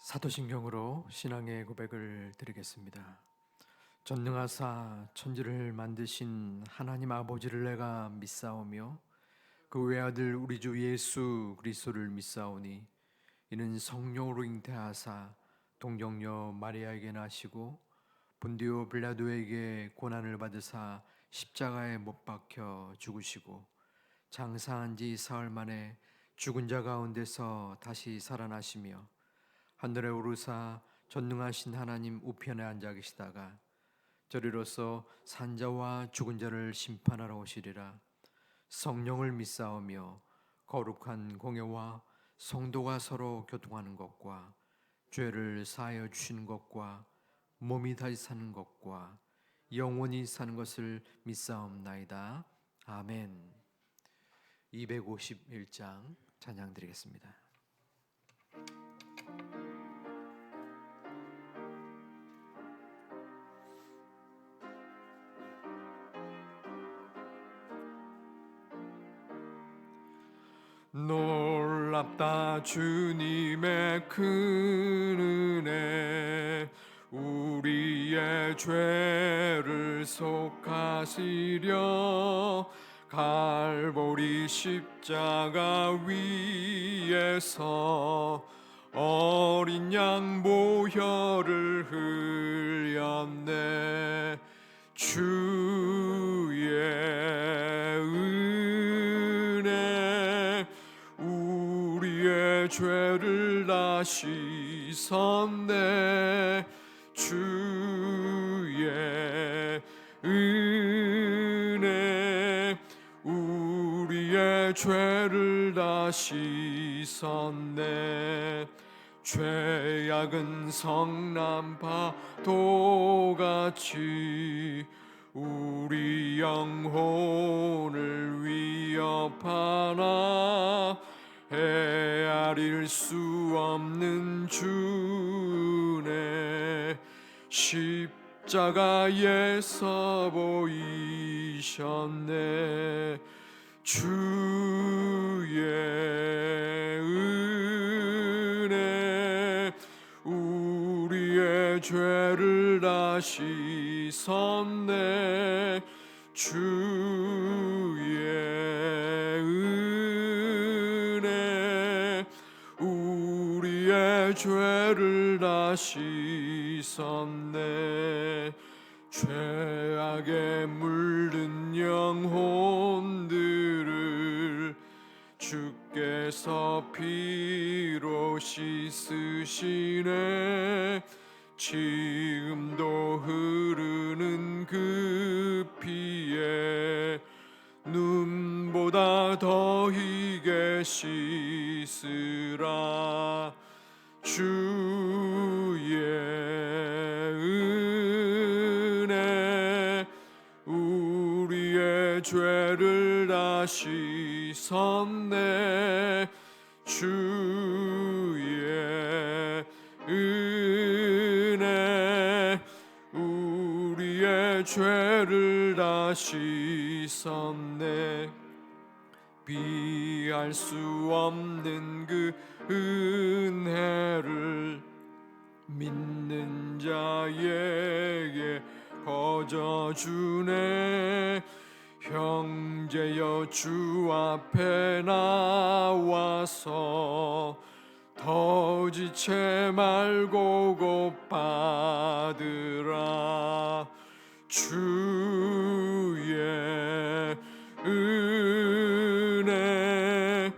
사도신경으로 신앙의 고백을 드리겠습니다. 전능하사 천지를 만드신 하나님 아버지를 내가 믿사오며 그 외아들 우리 주 예수 그리스도를 믿사오니 이는 성령으로 잉태하사 동정녀 마리아에게 나시고 본디오 빌라도에게 고난을 받으사 십자가에 못 박혀 죽으시고 장사한 지 사흘 만에 죽은 자 가운데서 다시 살아나시며 하늘에 오르사 전능하신 하나님 우편에 앉아 계시다가 저리로서 산자와 죽은 자를 심판하러 오시리라. 성령을 믿사오며 거룩한 공예와 성도가 서로 교통하는 것과 죄를 사하여 주시는 것과 몸이 다시 사는 것과 영원히 사는 것을 믿사옵나이다. 아멘. 251장 찬양 드리겠습니다. 놀랍다 주님의 큰 은혜, 우리의 죄를 속하시려 갈보리 십자가 위에서 어린 양 보혈을 흘렸네. 주의 은혜 우리의 죄를 다 씻었네. 주의 은혜 우리의 죄를 다 씻었네. 죄악은 성난 파도같이 우리 영혼을 위협하나 헤아릴 수 없는 주네. 십자가에서 보이셨네. 주의 은혜 우리의 죄를 다 씻었네. 주의 은혜 우리의 죄를 다 씻었네. 죄악에 물든 영혼들을 주께서 피로 씻으시네. 지금도 흐르는 그 피에 눈보다 더 희게 씻으라. 주의 은혜 우리의 죄를 다 씻었네. 주의 은혜 우리의 죄를 다 씻었네. 비할 수 없는 그 은혜를 믿는 자에게 거저주네. 형제여 주 앞에 나와서 더 지체 말고 곧 받으라. 주의 은혜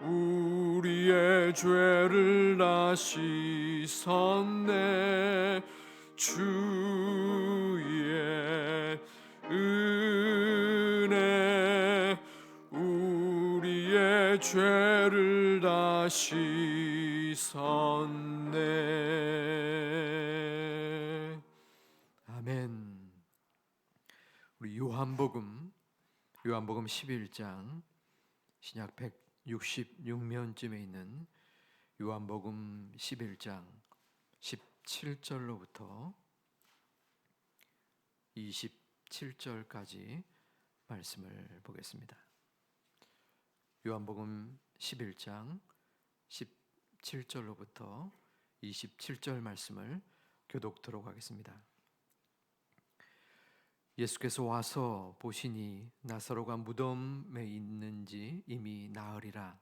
우리의 죄를 다 씻었네. 주의 은혜 우리의 죄를 다 씻었네. 아멘. 우리 요한복음 11장 신약 166면쯤에 있는 요한복음 11장 17절로부터 27절까지 말씀을 보겠습니다. 요한복음 11장 17절로부터 27절 말씀을 교독토록 하겠습니다. 예수께서 와서 보시니 나사로가 무덤에 있는지 이미 나으리라.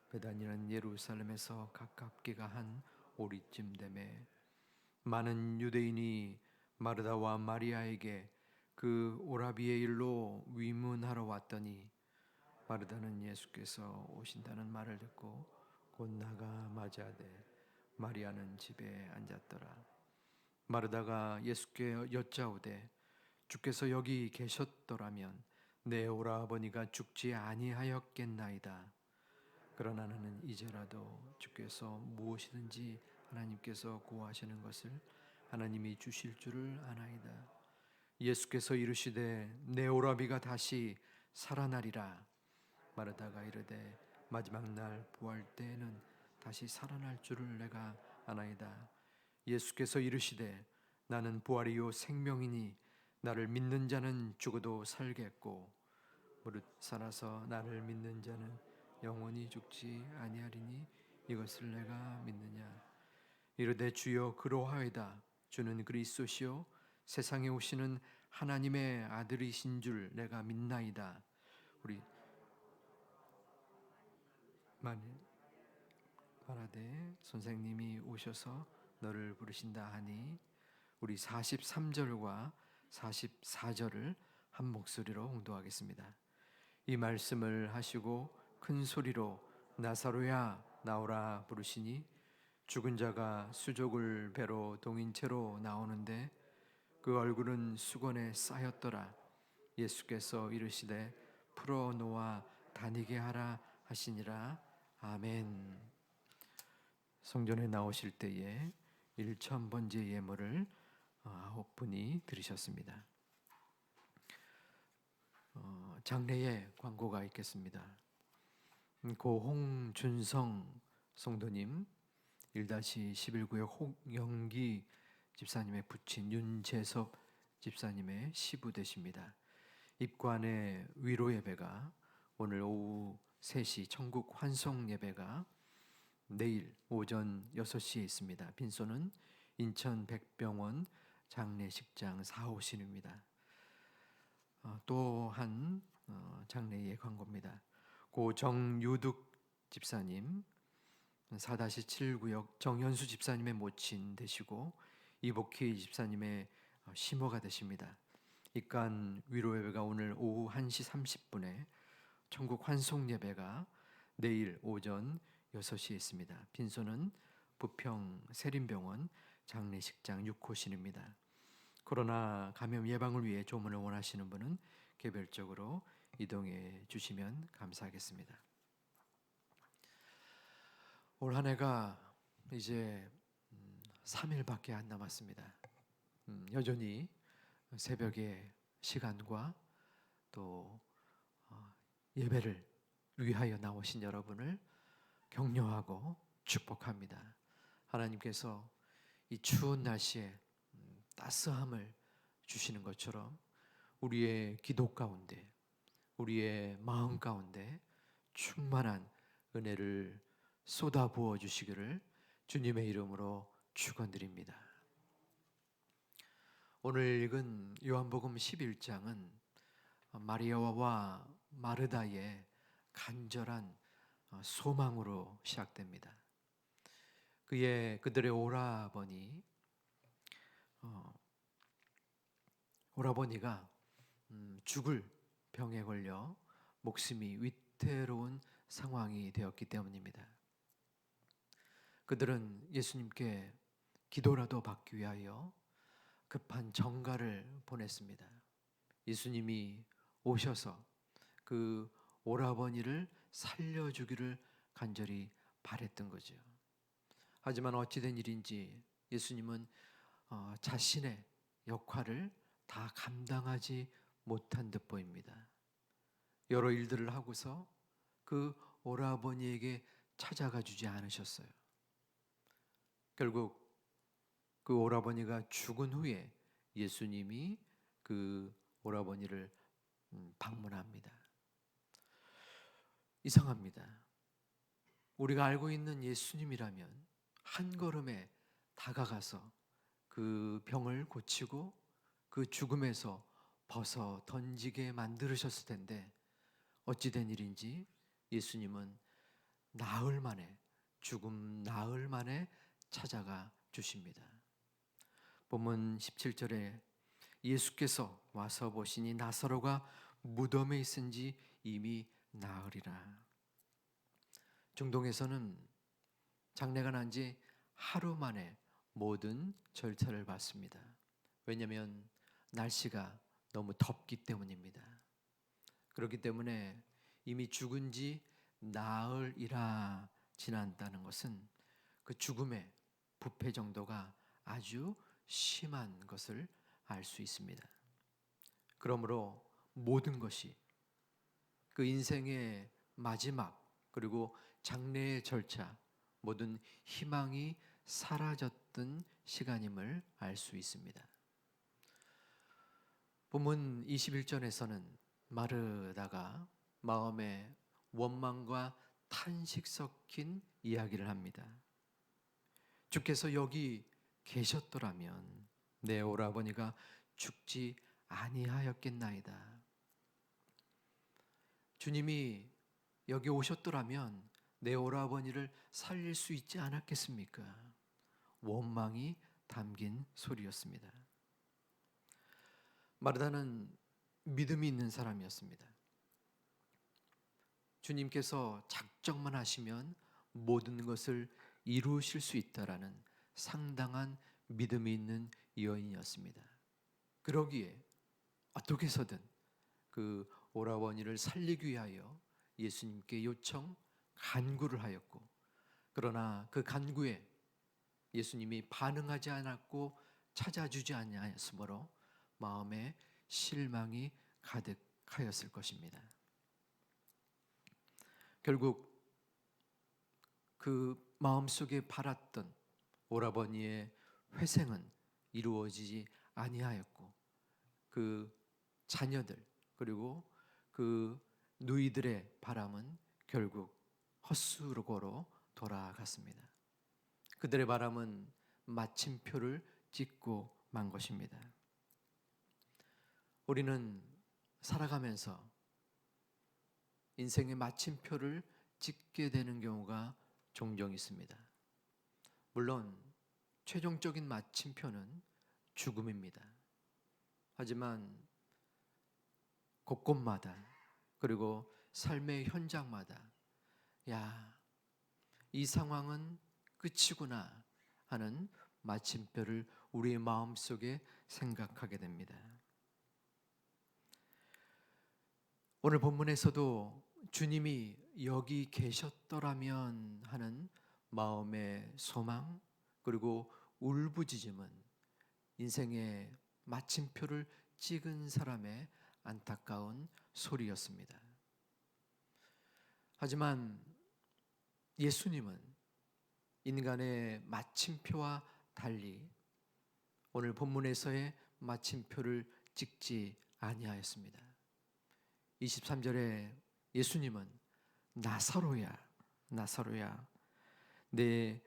베다니는 예루살렘에서 가깝기가 한 오리쯤 되매 많은 유대인이 마르다와 마리아에게 그 오라비의 일로 위문하러 왔더니 마르다는 예수께서 오신다는 말을 듣고 곧 나가 맞이하되 마리아는 집에 앉았더라. 마르다가 예수께 여짜오되 주께서 여기 계셨더라면 내 오라버니가 죽지 아니하였겠나이다. 그러나 나는 이제라도 주께서 무엇이든지 하나님께서 구하시는 것을 하나님이 주실 줄을 아나이다. 예수께서 이르시되 내 오라비가 다시 살아나리라. 마르다가 이르되 마지막 날 부활 때에는 다시 살아날 줄을 내가 아나이다. 예수께서 이르시되 나는 부활이요 생명이니 나를 믿는 자는 죽어도 살겠고 무릇 살아서 나를 믿는 자는 영원히 죽지 아니하리니 이것을 내가 믿느냐. 이르되 주여 그러하이다. 주는 그리스도시요 세상에 오시는 하나님의 아들이신 줄 내가 믿나이다. 우리 말하되 선생님이 오셔서 너를 부르신다 하니 우리 43절과 44절을 한 목소리로 홍도하겠습니다. 이 말씀을 하시고 큰 소리로 나사로야 나오라 부르시니 죽은 자가 수족을 배로 동인채로 나오는데 그 얼굴은 수건에 쌓였더라. 예수께서 이르시되 풀어 놓아 다니게 하라 하시니라. 아멘. 성전에 나오실 때에 1,000번째 예물을 9분이 들으셨습니다. 장례에 광고가 있겠습니다. 고 홍준성 성도님 1-11구역 홍영기 집사님의 부친 윤재섭 집사님의 시부되십니다. 입관의 위로 예배가 오늘 오후 3시, 천국 환송 예배가 내일 오전 6시에 있습니다. 빈소는 인천 백병원 장례식장 4호실입니다. 또한 장례의 광고입니다. 고 정유득 집사님 4-7구역 정현수 집사님의 모친 되시고 이복희 집사님의 시모가 되십니다. 입간 위로 예배가 오늘 오후 1시 30분에 천국 환송 예배가 내일 오전 6시에 있습니다. 빈소는 부평 세림병원 장례식장 6호실입니다. 코로나 감염 예방을 위해 조문을 원하시는 분은 개별적으로 이동해 주시면 감사하겠습니다. 올 한 해가 이제 3일밖에 안 남았습니다. 여전히 새벽의 시간과 또 예배를 위하여 나오신 여러분을 격려하고 축복합니다. 하나님께서 이 추운 날씨에 따스함을 주시는 것처럼 우리의 기도 가운데, 우리의 마음 가운데 충만한 은혜를 쏟아부어 주시기를 주님의 이름으로 축원드립니다. 오늘 읽은 요한복음 11장은 마리아와 마르다의 간절한 소망으로 시작됩니다. 그들의 오라버니가 죽을 병에 걸려 목숨이 위태로운 상황이 되었기 때문입니다. 그들은 예수님께 기도라도 받기 위하여 급한 전가를 보냈습니다. 예수님이 오셔서 그 오라버니를 살려주기를 간절히 바랬던 거죠. 하지만 어찌된 일인지 예수님은 자신의 역할을 다 감당하지 못한 듯 보입니다. 여러 일들을 하고서 그 오라버니에게 찾아가 주지 않으셨어요. 결국 그 오라버니가 죽은 후에 예수님이 그 오라버니를 방문합니다. 이상합니다. 우리가 알고 있는 예수님이라면 한 걸음에 다가가서 그 병을 고치고 그 죽음에서 벗어 던지게 만들으셨을 텐데 어찌된 일인지 예수님은 나흘 만에, 죽음 나흘 만에 찾아가 주십니다. 본문 17절에 예수께서 와서 보시니 나사로가 무덤에 있은지 이미 나흘이라. 중동에서는 장례가 난 지 하루 만에 모든 절차를 받습니다. 왜냐하면 날씨가 너무 덥기 때문입니다. 그렇기 때문에 이미 죽은 지 나흘이라 지난다는 것은 그 죽음의 부패 정도가 아주 심한 것을 알 수 있습니다. 그러므로 모든 것이 그 인생의 마지막 그리고 장래의 절차, 모든 희망이 사라졌던 시간임을 알 수 있습니다. 본문 21절에서는 마르다가 마음에 원망과 탄식 섞인 이야기를 합니다. 주께서 여기 계셨더라면 내 오라버니가 죽지 아니하였겠나이다. 주님이 여기 오셨더라면 내 오라버니를 살릴 수 있지 않았겠습니까? 원망이 담긴 소리였습니다. 마르다는 믿음이 있는 사람이었습니다. 주님께서 작정만 하시면 모든 것을 이루실 수 있다라는 상당한 믿음이 있는 여인이었습니다. 그러기에 어떻게 해서든 그 오라버니를 살리기 위하여 예수님께 요청, 간구를 하였고, 그러나 그 간구에 예수님이 반응하지 않았고 찾아주지 아니하였으므로 마음에 실망이 가득하였을 것입니다. 결국 그 마음속에 바랐던 오라버니의 회생은 이루어지지 아니하였고 그 자녀들 그리고 그 누이들의 바람은 결국 헛수고로 돌아갔습니다. 그들의 바람은 마침표를 찍고 만 것입니다. 우리는 살아가면서 인생의 마침표를 찍게 되는 경우가 종종 있습니다. 물론 최종적인 마침표는 죽음입니다. 하지만 곳곳마다 그리고 삶의 현장마다 이 상황은 끝이구나 하는 마침표를 우리의 마음속에 생각하게 됩니다. 오늘 본문에서도 주님이 여기 계셨더라면 하는 마음의 소망 그리고 울부짖음은 인생의 마침표를 찍은 사람의 안타까운 소리였습니다. 하지만 예수님은 인간의 마침표와 달리 오늘 본문에서의 마침표를 찍지 아니하였습니다. 23절에 예수님은 나사로야, 나사로야, 내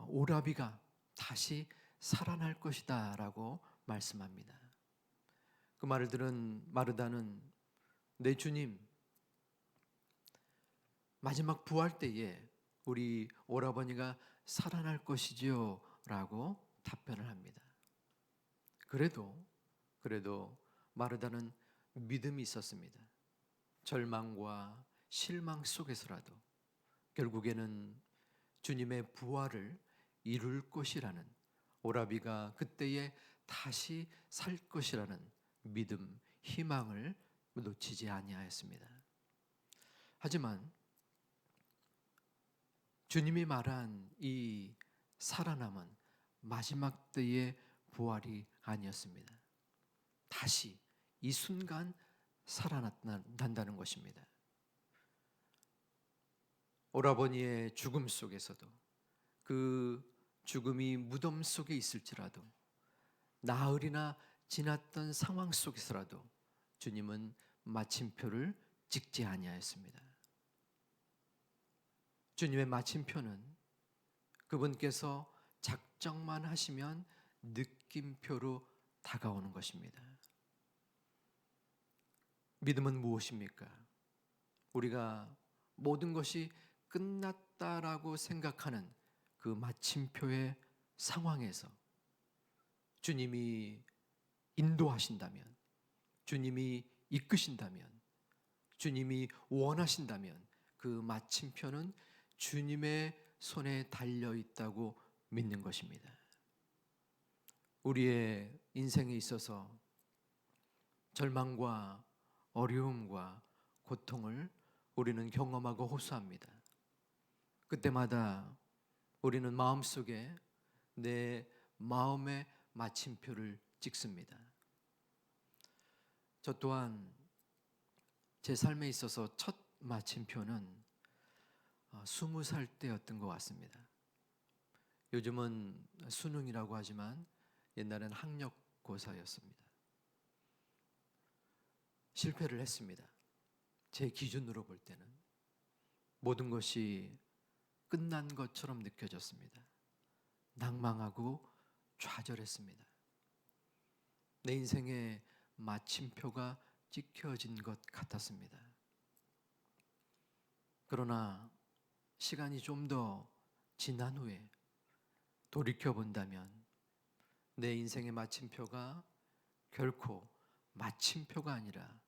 오라비가 다시 살아날 것이다 라고 말씀합니다. 그 말을 들은 마르다는 내 주님, 마지막 부활 때에 우리 오라버니가 살아날 것이지요 라고 답변을 합니다. 그래도 마르다는 믿음이 있었습니다. 절망과 실망 속에서라도 결국에는 주님의 부활을 이룰 것이라는, 오라비가 그때에 다시 살 것이라는 믿음, 희망을 놓치지 아니하였습니다. 하지만 주님이 말한 이 살아남은 마지막 때의 부활이 아니었습니다. 다시 이 순간 살아난다는 것입니다. 오라버니의 죽음 속에서도 그 죽음이 무덤 속에 있을지라도 나흘이나 지났던 상황 속에서라도 주님은 마침표를 찍지 아니하였습니다. 주님의 마침표는 그분께서 작정만 하시면 느낌표로 다가오는 것입니다. 믿음은 무엇입니까? 우리가 모든 것이 끝났다라고 생각하는 그 마침표의 상황에서 주님이 인도하신다면, 주님이 이끄신다면, 주님이 원하신다면 그 마침표는 주님의 손에 달려 있다고 믿는 것입니다. 우리의 인생에 있어서 절망과 어려움과 고통을 우리는 경험하고 호소합니다. 그때마다 우리는 마음속에 내 마음의 마침표를 찍습니다. 저 또한 제 삶에 있어서 첫 마침표는 20살 때였던 것 같습니다. 요즘은 수능이라고 하지만 옛날엔 학력고사였습니다. 실패를 했습니다. 제 기준으로 볼 때는 모든 것이 끝난 것처럼 느껴졌습니다. 낭망하고 좌절했습니다. 내 인생의 마침표가 찍혀진 것 같았습니다. 그러나 시간이 좀 더 지난 후에 돌이켜본다면 내 인생의 마침표가 결코 마침표가 아니라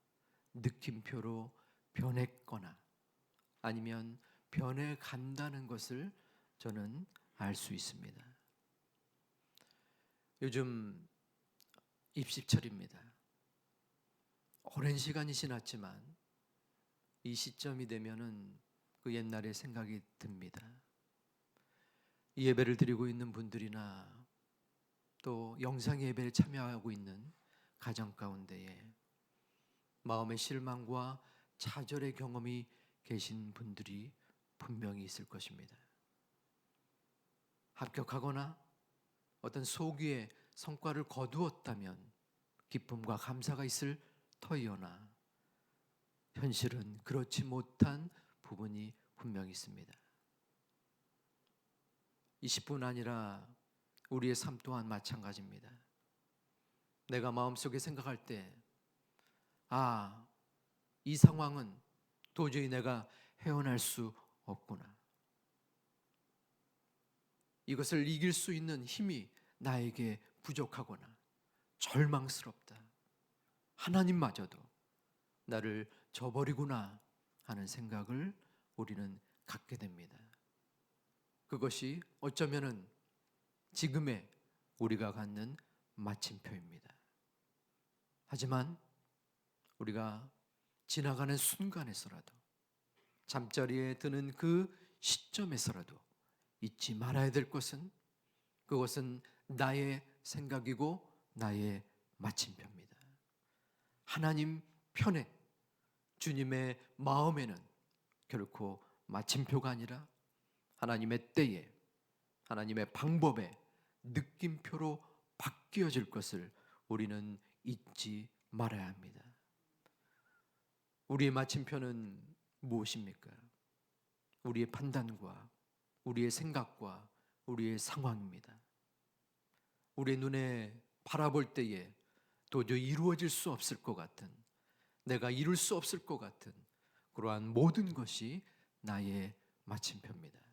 느낌표로 변했거나 아니면 변해간다는 것을 저는 알 수 있습니다. 요즘 입시철입니다. 오랜 시간이 지났지만 이 시점이 되면은 그 옛날의 생각이 듭니다. 이 예배를 드리고 있는 분들이나 또 영상 예배에 참여하고 있는 가정 가운데에 마음의 실망과 좌절의 경험이 계신 분들이 분명히 있을 것입니다. 합격하거나 어떤 소기의 성과를 거두었다면 기쁨과 감사가 있을 터이오나 현실은 그렇지 못한 부분이 분명히 있습니다. 20분 아니라 우리의 삶 또한 마찬가지입니다. 내가 마음속에 생각할 때 이 상황은 도저히 내가 헤어날 수 없구나. 이것을 이길 수 있는 힘이 나에게 부족하거나 절망스럽다. 하나님마저도 나를 저버리구나 하는 생각을 우리는 갖게 됩니다. 그것이 어쩌면은 지금의 우리가 갖는 마침표입니다. 하지만 우리가 지나가는 순간에서라도 잠자리에 드는 그 시점에서라도 잊지 말아야 될 것은 그것은 나의 생각이고 나의 마침표입니다. 하나님 편에 주님의 마음에는 결코 마침표가 아니라 하나님의 때에 하나님의 방법에 느낌표로 바뀌어질 것을 우리는 잊지 말아야 합니다. 우리의 마침표는 무엇입니까? 우리의 판단과 우리의 생각과 우리의 상황입니다. 우리의 눈에 바라볼 때에 도저히 이루어질 수 없을 것 같은, 내가 이룰 수 없을 것 같은 그러한 모든 것이 나의 마침표입니다.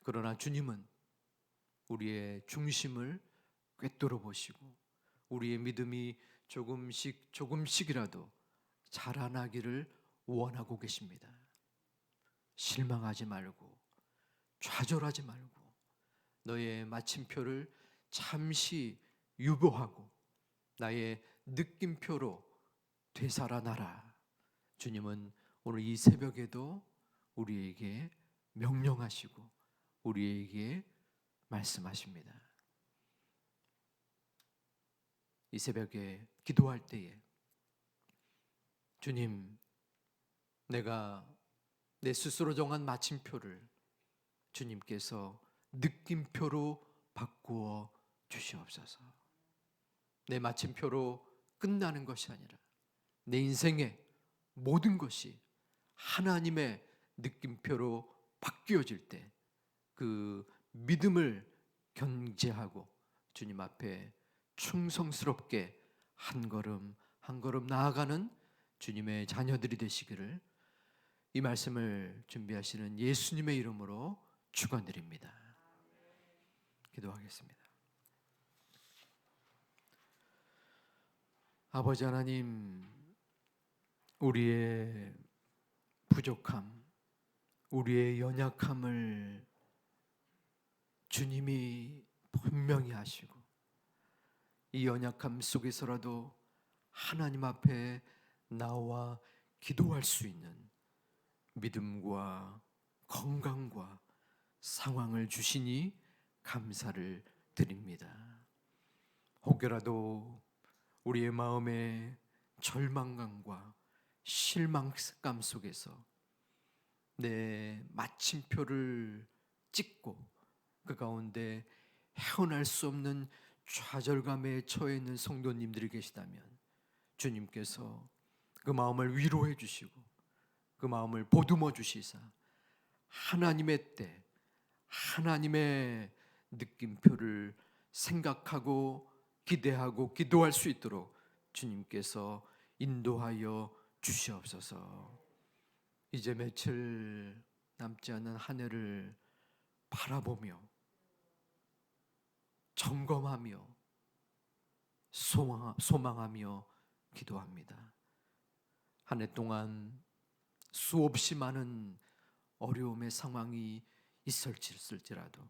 그러나 주님은 우리의 중심을 꿰뚫어 보시고 우리의 믿음이 조금씩이라도 자라나기를 원하고 계십니다. 실망하지 말고 좌절하지 말고 너의 마침표를 잠시 유보하고 나의 느낌표로 되살아나라. 주님은 오늘 이 새벽에도 우리에게 명령하시고 우리에게 말씀하십니다. 이 새벽에 기도할 때에 주님, 내가 내 스스로 정한 마침표를 주님께서 느낌표로 바꾸어 주시옵소서. 내 마침표로 끝나는 것이 아니라 내 인생의 모든 것이 하나님의 느낌표로 바뀌어질 때 그 믿음을 견제하고 주님 앞에 충성스럽게 한 걸음 한 걸음 나아가는 주님의 자녀들이 되시기를 이 말씀을 준비하시는 예수님의 이름으로 축원드립니다. 기도하겠습니다. 아버지 하나님, 우리의 부족함, 우리의 연약함을 주님이 분명히 아시고 이 연약함 속에서라도 하나님 앞에 나와 기도할 수 있는 믿음과 건강과 상황을 주시니 감사를 드립니다. 혹여라도 우리의 마음의 절망감과 실망감 속에서 내 마침표를 찍고 그 가운데 헤어날 수 없는 좌절감에 처해 있는 성도님들이 계시다면 주님께서 그 마음을 위로해 주시고 그 마음을 보듬어 주시사 하나님의 때, 하나님의 느낌표를 생각하고 기대하고 기도할 수 있도록 주님께서 인도하여 주시옵소서. 이제 며칠 남지 않은 한 해를 바라보며 점검하며 소망하며 기도합니다. 한 해 동안 수없이 많은 어려움의 상황이 있을지라도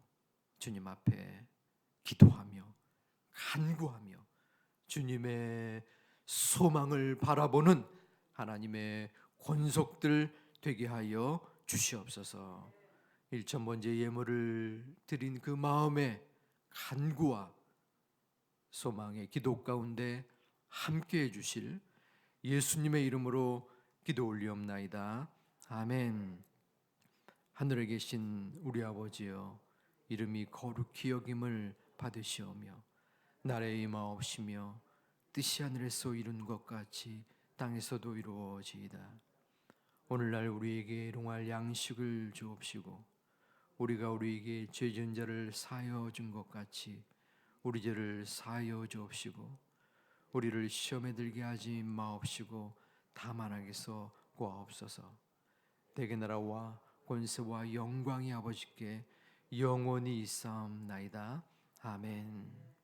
주님 앞에 기도하며 간구하며 주님의 소망을 바라보는 하나님의 권속들 되게 하여 주시옵소서. 일천번째 예물을 드린 그 마음의 간구와 소망의 기도 가운데 함께해 주실 예수님의 이름으로 기도 올리옵나이다. 아멘. 하늘에 계신 우리 아버지여, 이름이 거룩히 여김을 받으시오며 나라의 임하옵시며 뜻이 하늘에서 이룬 것 같이 땅에서도 이루어지이다. 오늘날 우리에게 일용할 양식을 주옵시고 우리가 우리에게 죄 지은 자를 사하여 준 것 같이 우리 죄를 사하여 주옵시고 우리를 시험에 들게 하지 마옵시고 다만 악에서 구하옵소서. 대개 나라와 권세와 영광이 아버지께 영원히 있사옵나이다. 아멘.